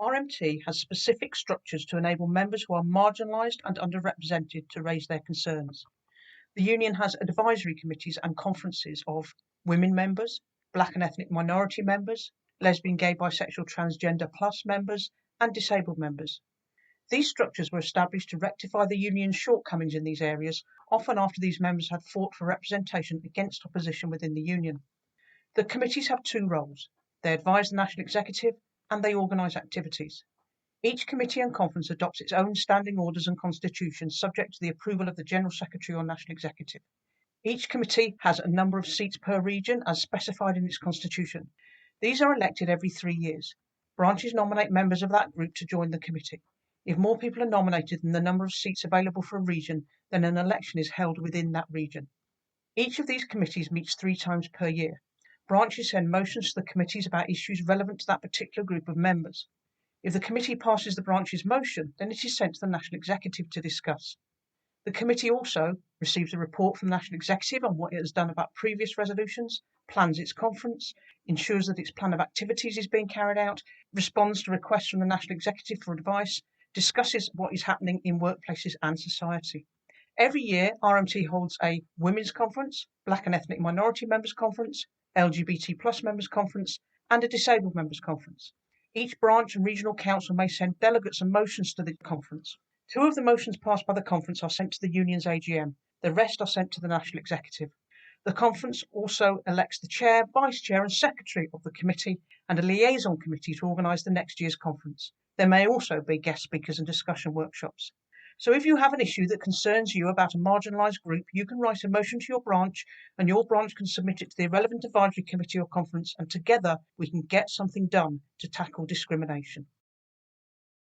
RMT has specific structures to enable members who are marginalised and underrepresented to raise their concerns. The union has advisory committees and conferences of women members, black and ethnic minority members, lesbian, gay, bisexual, transgender plus members, and disabled members. These structures were established to rectify the union's shortcomings in these areas, often after these members had fought for representation against opposition within the union. The committees have two roles. They advise the National Executive and they organise activities. Each committee and conference adopts its own standing orders and constitutions subject to the approval of the General Secretary or National Executive. Each committee has a number of seats per region as specified in its constitution. These are elected every 3 years. Branches nominate members of that group to join the committee. If more people are nominated than the number of seats available for a region, then an election is held within that region. Each of these committees meets 3 times per year. Branches send motions to the committees about issues relevant to that particular group of members. If the committee passes the branch's motion, then it is sent to the National Executive to discuss. The committee also receives a report from the National Executive on what it has done about previous resolutions, plans its conference, ensures that its plan of activities is being carried out, responds to requests from the National Executive for advice, discusses what is happening in workplaces and society. Every year, RMT holds a Women's Conference, Black and Ethnic Minority Members Conference, LGBT plus Members Conference, and a Disabled Members Conference. Each branch and regional council may send delegates and motions to the conference. 2 of the motions passed by the conference are sent to the union's AGM. The rest are sent to the National Executive. The conference also elects the chair, vice chair and secretary of the committee and a liaison committee to organise the next year's conference. There may also be guest speakers and discussion workshops. So if you have an issue that concerns you about a marginalised group, you can write a motion to your branch and your branch can submit it to the relevant advisory committee or conference, and together we can get something done to tackle discrimination.